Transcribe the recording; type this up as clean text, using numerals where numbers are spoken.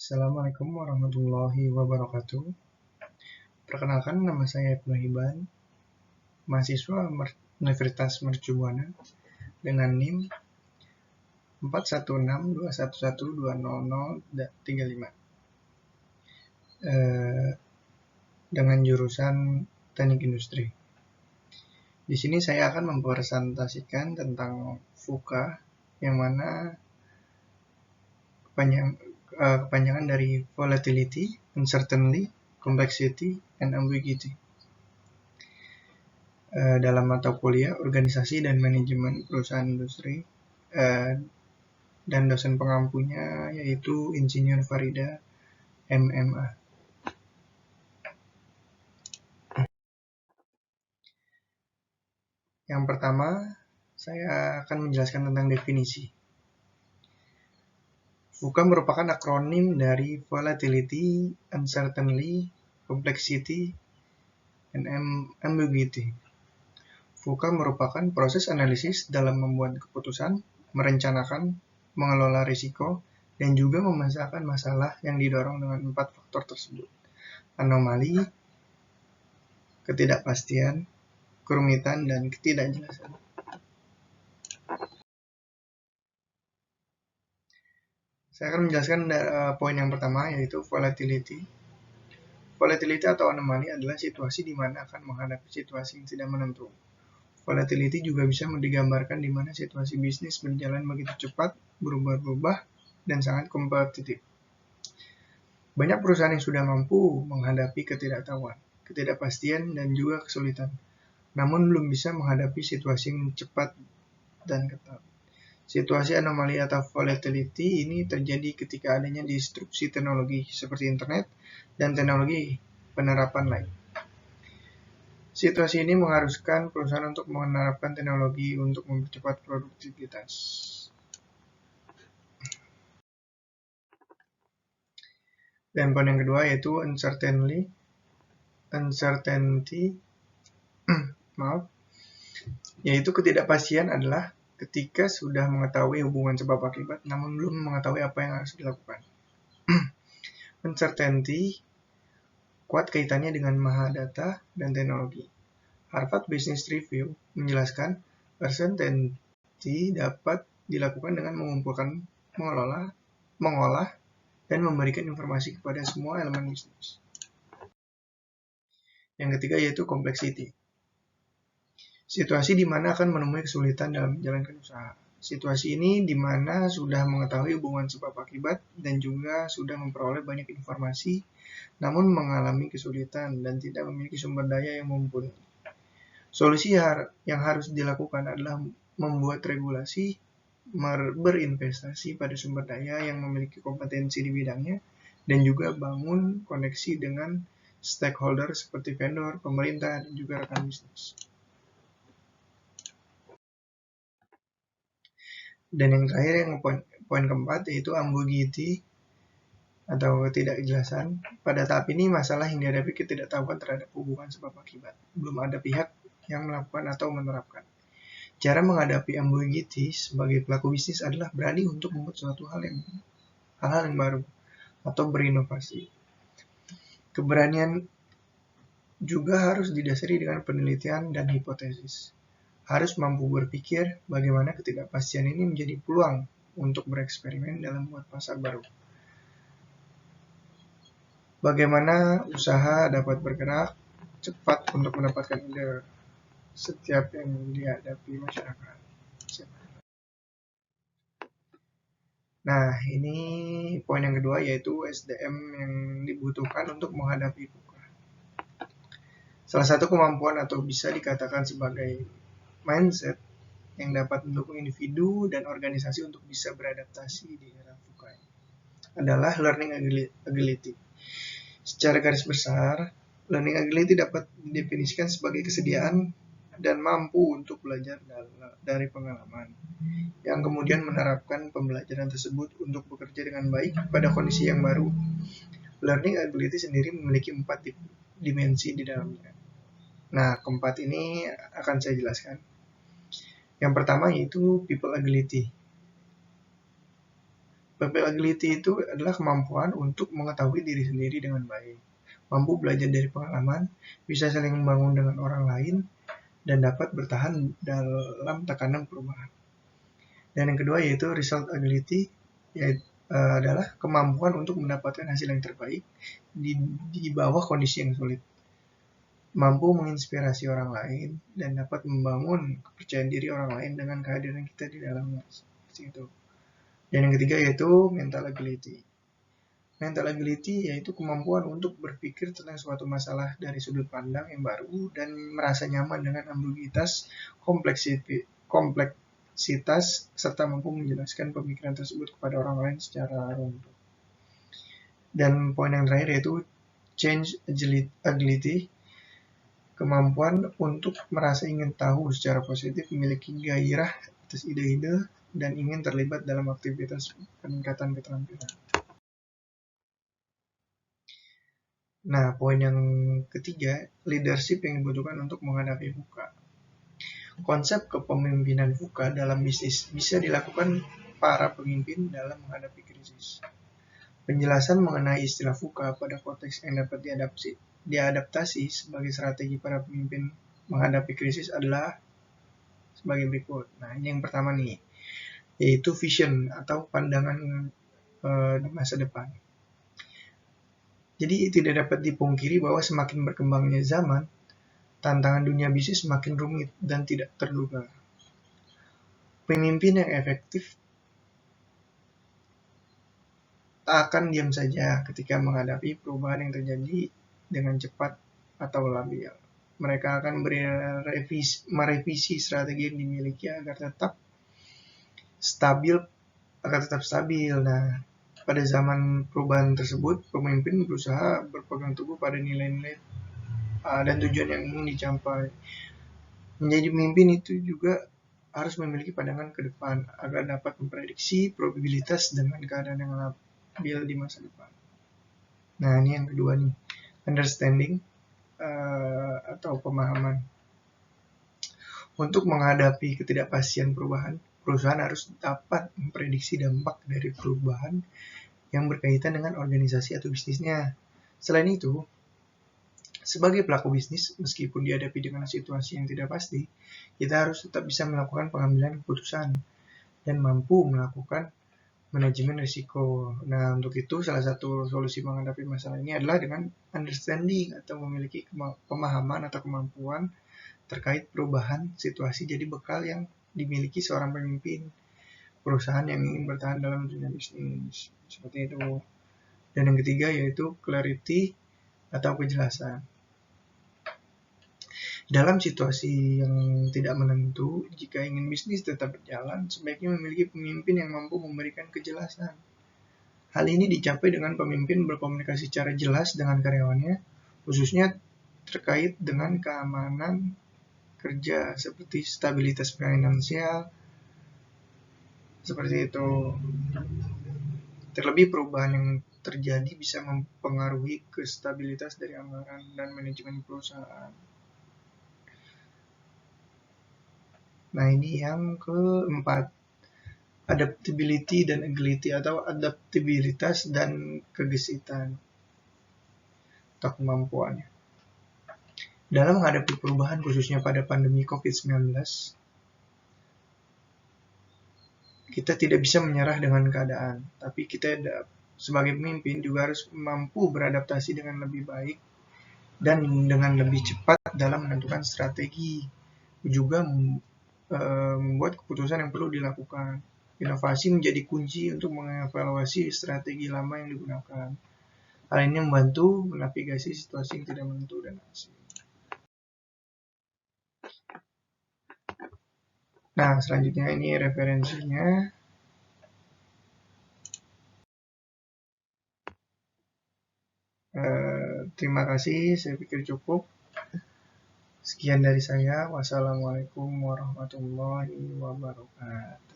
Assalamualaikum warahmatullahi wabarakatuh. Perkenalkan, nama saya Ibnu Hiban, mahasiswa Universitas Mercu Buana dengan NIM 41621120035 dengan jurusan Teknik Industri. Di sini saya akan mempresentasikan tentang VUCA, yang mana kepanjangan dari Volatility, Uncertainty, Complexity, and Ambiguity. Dalam mata kuliah Organisasi dan Manajemen Perusahaan Industri, dan dosen pengampunya yaitu Insinyur Farida MMA. Yang pertama, saya akan menjelaskan tentang definisi. VUCA merupakan akronim dari Volatility, Uncertainty, Complexity, and Ambiguity. VUCA merupakan proses analisis dalam membuat keputusan, merencanakan, mengelola risiko, dan juga memecahkan masalah yang didorong dengan 4 faktor tersebut: anomali, ketidakpastian, kerumitan, dan ketidakjelasan. Saya akan menjelaskan poin yang pertama, yaitu volatility. Volatility atau anomali adalah situasi di mana akan menghadapi situasi yang tidak menentu. Volatility juga bisa digambarkan di mana situasi bisnis berjalan begitu cepat, berubah-ubah, dan sangat kompetitif. Banyak perusahaan yang sudah mampu menghadapi ketidaktahuan, ketidakpastian, dan juga kesulitan, namun belum bisa menghadapi situasi yang cepat dan ketat. Situasi anomali atau volatility ini terjadi ketika adanya disrupsi teknologi seperti internet dan teknologi penerapan lain. Situasi ini mengharuskan perusahaan untuk menerapkan teknologi untuk mempercepat produktivitas. Dan poin yang kedua yaitu uncertainty, yaitu ketidakpastian adalah ketika sudah mengetahui hubungan sebab akibat namun belum mengetahui apa yang harus dilakukan. Uncertainty kuat kaitannya dengan mahadata dan teknologi. Harvard Business Review menjelaskan uncertainty dapat dilakukan dengan mengumpulkan, mengolah, dan memberikan informasi kepada semua elemen bisnis. Yang ketiga yaitu complexity. Situasi di mana akan menemui kesulitan dalam menjalankan usaha. Situasi ini di mana sudah mengetahui hubungan sebab akibat dan juga sudah memperoleh banyak informasi, namun mengalami kesulitan dan tidak memiliki sumber daya yang mumpuni. Solusi yang harus dilakukan adalah membuat regulasi, berinvestasi pada sumber daya yang memiliki kompetensi di bidangnya, dan juga bangun koneksi dengan stakeholder seperti vendor, pemerintah, dan juga rekan bisnis. Dan yang terakhir, yang poin keempat, yaitu ambiguity atau ketidakjelasan. Pada tahap ini, masalah yang dihadapi ketidaktahuan terhadap hubungan sebab akibat. Belum ada pihak yang melakukan atau menerapkan. Cara menghadapi ambiguity sebagai pelaku bisnis adalah berani untuk membuat suatu hal yang baru atau berinovasi. Keberanian juga harus didasari dengan penelitian dan hipotesis. Harus mampu berpikir bagaimana ketidakpastian ini menjadi peluang untuk bereksperimen dalam membuat pasar baru. Bagaimana usaha dapat bergerak cepat untuk mendapatkan ide setiap yang dihadapi masyarakat. Nah, ini poin yang kedua, yaitu SDM yang dibutuhkan untuk menghadapi VUCA. Salah satu kemampuan atau bisa dikatakan sebagai mindset yang dapat mendukung individu dan organisasi untuk bisa beradaptasi di era VUCA adalah learning agility. Secara garis besar, learning agility dapat didefinisikan sebagai kesediaan dan mampu untuk belajar dari pengalaman, yang kemudian menerapkan pembelajaran tersebut untuk bekerja dengan baik pada kondisi yang baru. Learning ability sendiri memiliki 4 dimensi di dalamnya. Nah, keempat ini akan saya jelaskan. Yang pertama yaitu people agility. People agility itu adalah kemampuan untuk mengetahui diri sendiri dengan baik, mampu belajar dari pengalaman, bisa saling membangun dengan orang lain, dan dapat bertahan dalam tekanan perubahan. Dan yang kedua yaitu result agility, yaitu adalah kemampuan untuk mendapatkan hasil yang terbaik di bawah kondisi yang sulit, mampu menginspirasi orang lain, dan dapat membangun kepercayaan diri orang lain dengan kehadiran kita di dalamnya. Seperti itu. Dan yang ketiga yaitu mental agility. Mental agility yaitu kemampuan untuk berpikir tentang suatu masalah dari sudut pandang yang baru dan merasa nyaman dengan ambiguitas, kompleksitas, serta mampu menjelaskan pemikiran tersebut kepada orang lain secara runtut. Dan poin yang terakhir yaitu change agility, kemampuan untuk merasa ingin tahu secara positif, memiliki gairah atas ide-ide, dan ingin terlibat dalam aktivitas peningkatan keterampilan. Nah, poin yang ketiga, leadership yang dibutuhkan untuk menghadapi VUCA. Konsep kepemimpinan VUCA dalam bisnis bisa dilakukan para pemimpin dalam menghadapi krisis. Penjelasan mengenai istilah VUCA pada konteks yang dapat diadaptasi sebagai strategi para pemimpin menghadapi krisis adalah sebagai berikut. Nah, ini yang pertama nih, yaitu vision atau pandangan di masa depan. Jadi tidak dapat dipungkiri bahwa semakin berkembangnya zaman, tantangan dunia bisnis semakin rumit dan tidak terduga. Pemimpin yang efektif tak akan diam saja ketika menghadapi perubahan yang terjadi dengan cepat atau labil. Mereka akan merevisi strategi yang dimiliki agar tetap stabil. Nah, pada zaman perubahan tersebut, pemimpin berusaha berpegang teguh pada nilai-nilai dan tujuan yang ingin dicapai. Menjadi pemimpin itu juga harus memiliki pandangan ke depan agar dapat memprediksi probabilitas dengan keadaan yang labil di masa depan. Nah, ini yang kedua nih, understanding atau pemahaman. Untuk menghadapi ketidakpastian perubahan, perusahaan harus dapat memprediksi dampak dari perubahan yang berkaitan dengan organisasi atau bisnisnya. Selain itu, sebagai pelaku bisnis, meskipun dihadapi dengan situasi yang tidak pasti, kita harus tetap bisa melakukan pengambilan keputusan dan mampu melakukan manajemen risiko. Nah, untuk itu salah satu solusi menghadapi masalah ini adalah dengan understanding atau memiliki pemahaman atau kemampuan terkait perubahan situasi jadi bekal yang dimiliki seorang pemimpin perusahaan yang ingin bertahan dalam dunia bisnis. Seperti itu. Dan yang ketiga yaitu clarity atau kejelasan. Dalam situasi yang tidak menentu, jika ingin bisnis tetap berjalan, sebaiknya memiliki pemimpin yang mampu memberikan kejelasan. Hal ini dicapai dengan pemimpin berkomunikasi secara jelas dengan karyawannya, khususnya terkait dengan keamanan kerja seperti stabilitas finansial, seperti itu. Terlebih perubahan yang terjadi bisa mempengaruhi kestabilitas dari anggaran dan manajemen perusahaan. Nah, ini yang keempat, adaptability dan agility atau adaptabilitas dan kegesitan atau kemampuannya. Dalam menghadapi perubahan khususnya pada pandemi COVID-19, kita tidak bisa menyerah dengan keadaan, tapi kita sebagai pemimpin juga harus mampu beradaptasi dengan lebih baik dan dengan lebih cepat dalam menentukan strategi, juga membuat keputusan yang perlu dilakukan. Inovasi menjadi kunci untuk mengevaluasi strategi lama yang digunakan. Hal ini membantu menavigasi situasi yang tidak menentu dan asing. Nah, selanjutnya ini referensinya. Terima kasih, saya pikir cukup. Sekian dari saya. Wassalamualaikum warahmatullahi wabarakatuh.